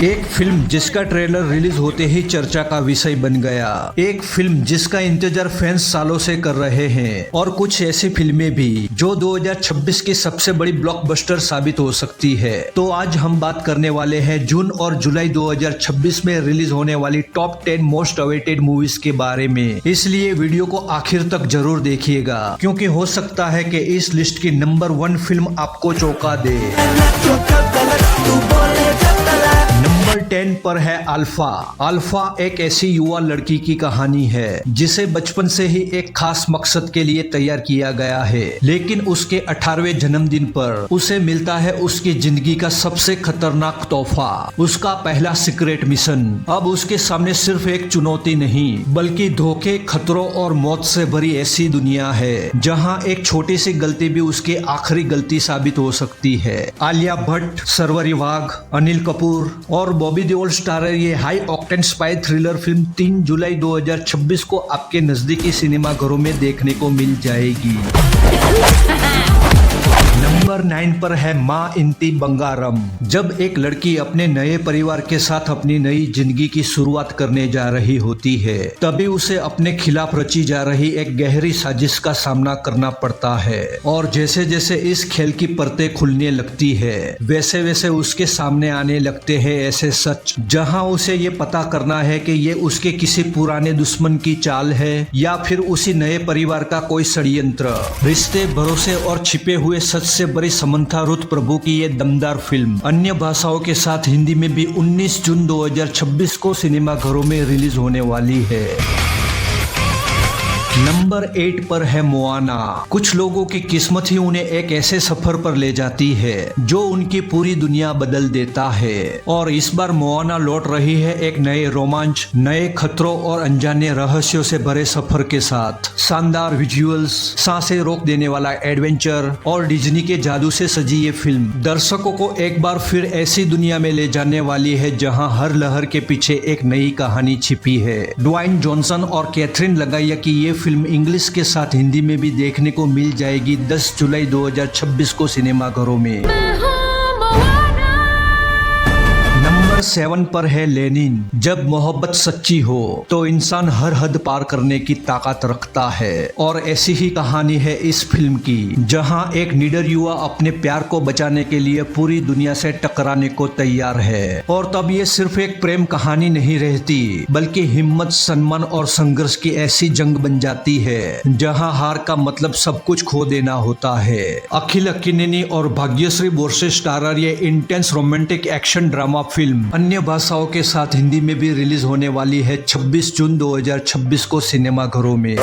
एक फिल्म जिसका trailer release होते ही चर्चा का विषय बन गया। एक फिल्म जिसका इंतजार फैंस सालों से कर रहे हैं और कुछ ऐसी फिल्में भी जो 2026 की सबसे बड़ी ब्लॉकबस्टर साबित हो सकती है। तो आज हम बात करने वाले हैं जून और जुलाई 2026 में रिलीज होने वाली टॉप 10 मोस्ट अवेटेड मूवीज के बारे में। इसलिए वीडियो को आखिर तक जरूर देखिएगा क्योंकि हो सकता है कि इस लिस्ट की नंबर 1 फिल्म आपको चौंका दे। नंबर 10 पर है अल्फा। अल्फा एक ऐसी युवा लड़की की कहानी है जिसे बचपन से ही एक खास मकसद के लिए तैयार किया गया है, लेकिन उसके 18वें जन्मदिन पर उसे मिलता है उसकी जिंदगी का सबसे खतरनाक तोहफा, उसका पहला सीक्रेट मिशन। अब उसके सामने सिर्फ एक चुनौती नहीं बल्कि धोखे, खतरों और मौत से भरी ऐसी दुनिया है जहां एक छोटी सी गलती भी उसकी आखिरी गलती साबित हो सकती है। आलिया भट्ट, शर्वरी वाघ, अनिल कपूर और बॉबी देओल स्टारर ये high octane spy thriller film 3 जुलाई 2026 को आपके नजदीकी सिनेमा घरों में देखने को मिल जाएगी। नंबर 9 पर है माँ इंती बंगारम। जब एक लड़की अपने नए परिवार के साथ अपनी नई जिंदगी की शुरुआत करने जा रही होती है, तभी उसे अपने खिलाफ रची जा रही एक गहरी साजिश का सामना करना पड़ता है। और जैसे जैसे इस खेल की परतें खुलने लगती है वैसे वैसे उसके सामने आने लगते हैं ऐसे सच जहां उसे ये पता करना है कि ये उसके किसी पुराने दुश्मन की चाल है या फिर उसी नए परिवार का कोई षड्यंत्र। रिश्ते, भरोसे और छिपे हुए सच से बड़ी समंथा रुथ प्रभु की ये दमदार फिल्म अन्य भाषाओं के साथ हिंदी में भी 19 जून 2026 को सिनेमा घरों में रिलीज होने वाली है। नंबर 8 पर है मोआना। कुछ लोगों की किस्मत ही उन्हें एक ऐसे सफर पर ले जाती है जो उनकी पूरी दुनिया बदल देता है। और इस बार मोआना लौट रही है एक नए रोमांच, नए खतरों और अनजाने रहस्यों से भरे सफर के साथ। शानदार विजुअल्स, सांसें रोक देने वाला एडवेंचर और डिज्नी के जादू से सजी ये फिल्म दर्शकों को एक बार फिर ऐसी दुनिया में ले जाने वाली है जहां हर लहर के पीछे एक नई कहानी छिपी है। ड्वाइन जॉनसन और कैथरीन लगाइया की ये फिल्म इंग्लिश के साथ हिंदी में भी देखने को मिल जाएगी 10 जुलाई 2026 को सिनेमा घरों में। नंबर 7 पर है लेनिन। जब मोहब्बत सच्ची हो तो इंसान हर हद पार करने की ताकत रखता है और ऐसी ही कहानी है इस फिल्म की जहां एक निडर युवा अपने प्यार को बचाने के लिए पूरी दुनिया से टकराने को तैयार है। और तब ये सिर्फ एक प्रेम कहानी नहीं रहती बल्कि हिम्मत, सम्मान और संघर्ष की ऐसी जंग बन जाती है जहां हार का मतलब सब कुछ खो देना होता है। अखिल अक्किनेनी और भाग्यश्री बोरसे स्टारर ये intense romantic action drama film अन्य भाषाओं के साथ हिंदी में भी रिलीज होने वाली है 26 जून 2026 को सिनेमा घरों में।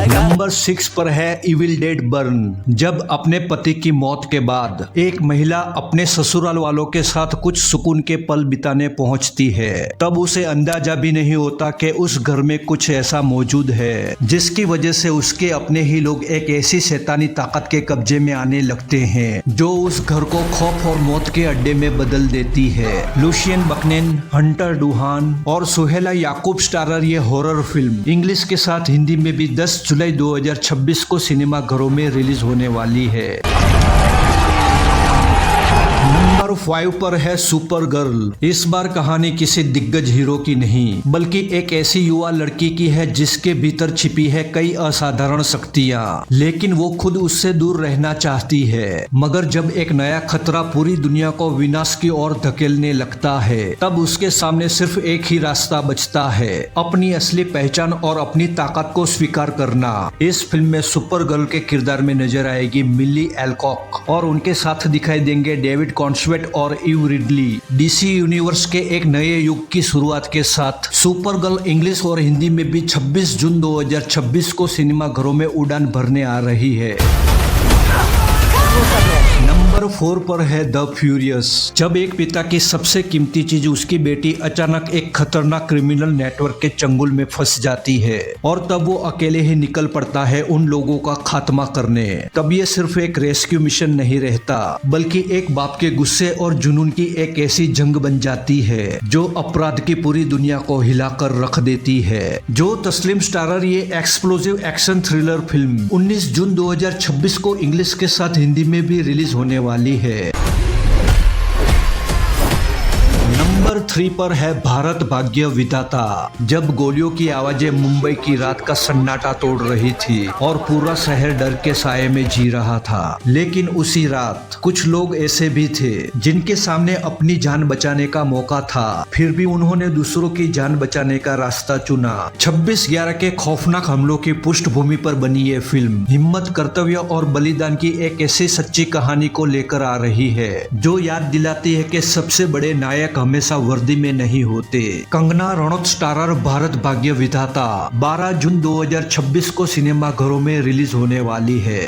नंबर 6 पर है इविल डेड बर्न। जब अपने पति की मौत के बाद एक महिला अपने ससुराल वालों के साथ कुछ सुकून के पल बिताने पहुंचती है, तब उसे अंदाजा भी नहीं होता कि उस घर में कुछ ऐसा मौजूद है जिसकी वजह से उसके अपने ही लोग एक ऐसी शैतानी ताकत के कब्जे में आने लगते हैं जो उस घर को खौफ और मौत के अड्डे में बदल देती है। लुशियन बकनेन, हंटर डुहान और सुहेला याकूब स्टारर ये हॉरर फिल्म इंग्लिश के साथ हिंदी में भी 10 जुलाई 2026 को सिनेमा घरों में रिलीज होने वाली है। नंबर 5 पर है सुपर गर्ल। इस बार कहानी किसी दिग्गज हीरो की नहीं बल्कि एक ऐसी युवा लड़की की है जिसके भीतर छिपी है कई असाधारण शक्तियां, लेकिन वो खुद उससे दूर रहना चाहती है। मगर जब एक नया खतरा पूरी दुनिया को विनाश की ओर धकेलने लगता है तब उसके सामने सिर्फ एक ही रास्ता बचता है, अपनी असली पहचान और अपनी ताकत को स्वीकार करना। इस फिल्म में सुपर गर्ल के किरदार में नजर आएगी मिली एल्कॉक और उनके साथ दिखाई देंगे डेविड कॉन्सवेट और इव रिडली। डीसी यूनिवर्स के एक नए युग की शुरुआत के साथ सुपर गर्ल इंग्लिश और हिंदी में भी 26 जून 2026 को सिनेमा घरों में उड़ान भरने आ रही है। नंबर 4 पर है द फ्यूरियस। जब एक पिता की सबसे कीमती चीज उसकी बेटी अचानक एक खतरनाक क्रिमिनल नेटवर्क के चंगुल में फंस जाती है और तब वो अकेले ही निकल पड़ता है उन लोगों का खात्मा करने। तब ये सिर्फ एक रेस्क्यू मिशन नहीं रहता बल्कि एक बाप के गुस्से और जुनून की एक ऐसी जंग बन जाती है जो अपराध की पूरी दुनिया को हिलाकर रख देती है। जो तस्लीम स्टारर ये एक्सप्लोसिव एक्शन थ्रिलर फिल्म 19 जून 2026 को इंग्लिश के साथ हिंदी में भी रिलीज होने वाली है। नंबर 3 पर है भारत भाग्य विधाता। जब गोलियों की आवाजें मुंबई की रात का सन्नाटा तोड़ रही थी और पूरा शहर डर के साये में जी रहा था, लेकिन उसी रात कुछ लोग ऐसे भी थे जिनके सामने अपनी जान बचाने का मौका था, फिर भी उन्होंने दूसरों की जान बचाने का रास्ता चुना। 26/11 के खौफनाक हमलों की पृष्ठभूमि पर बनी ये फिल्म हिम्मत, कर्तव्य और बलिदान की एक ऐसी सच्ची कहानी को लेकर आ रही है जो याद दिलाती है कि सबसे बड़े नायक हमेशा वर्दी में नहीं होते। कंगना रनौत स्टारर भारत भाग्य विधाता 12 जून 2026 को सिनेमा घरों में रिलीज होने वाली है।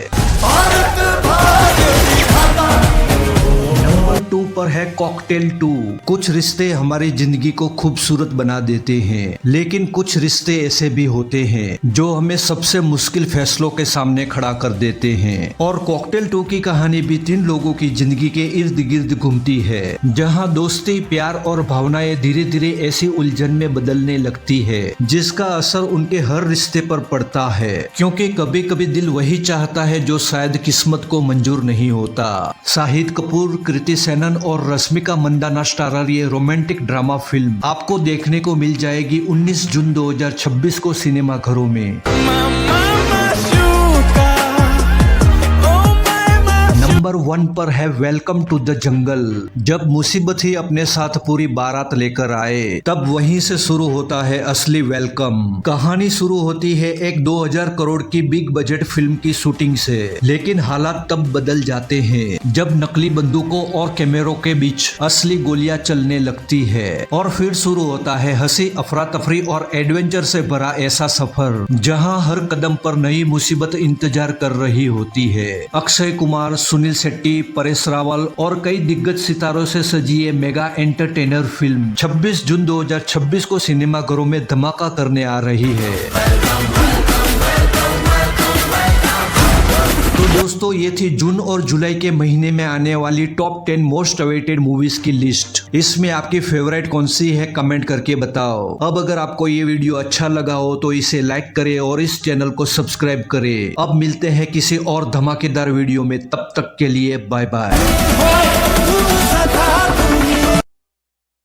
नंबर 2 पर है कॉकटेल 2। कुछ रिश्ते हमारी जिंदगी को खूबसूरत बना देते हैं, लेकिन कुछ रिश्ते ऐसे भी होते हैं जो हमें सबसे मुश्किल फैसलों के सामने खड़ा कर देते हैं। और कॉकटेल 2 की कहानी भी 3 लोगों की जिंदगी के इर्द गिर्द घूमती है, जहां दोस्ती, प्यार और भावनाएं धीरे धीरे ऐसी उलझन में बदलने लगती है जिसका असर उनके हर रिश्ते पर पड़ता है। क्योंकि कभी कभी दिल वही चाहता है जो शायद किस्मत को मंजूर नहीं होता। शाहिद कपूर, कृति सेनन और रश्मिका मंदाना स्टारर ये रोमांटिक ड्रामा फिल्म आपको देखने को मिल जाएगी 19 जून 2026 को सिनेमा घरों में। नंबर 1 पर है वेलकम टू द जंगल। जब मुसीबत ही अपने साथ पूरी बारात लेकर आए, तब वहीं से शुरू होता है असली वेलकम। कहानी शुरू होती है एक 2000 करोड़ की बिग बजट फिल्म की शूटिंग से, लेकिन हालात तब बदल जाते हैं जब नकली बंदूकों और कैमरों के बीच असली गोलियां चलने लगती है। और फिर शुरू होता है हंसी, अफरा तफरी और एडवेंचर से भरा ऐसा सफर जहां हर कदम पर नई मुसीबत इंतजार कर रही होती है। अक्षय कुमार, सुनील शेट्टी, परेश रावल और कई दिग्गज सितारों से सजी ये मेगा एंटरटेनर फिल्म 26 जून 2026 को सिनेमा घरों में धमाका करने आ रही है। तो दोस्तों, ये थी जून और जुलाई के महीने में आने वाली टॉप 10 मोस्ट अवेटेड मूवीज की लिस्ट। इसमें आपकी फेवरेट कौन सी है, कमेंट करके बताओ। अब अगर आपको ये वीडियो अच्छा लगा हो तो इसे लाइक करें और इस चैनल को सब्सक्राइब करें। अब मिलते हैं किसी और धमाकेदार वीडियो में, तब तक के लिए बाय बाय।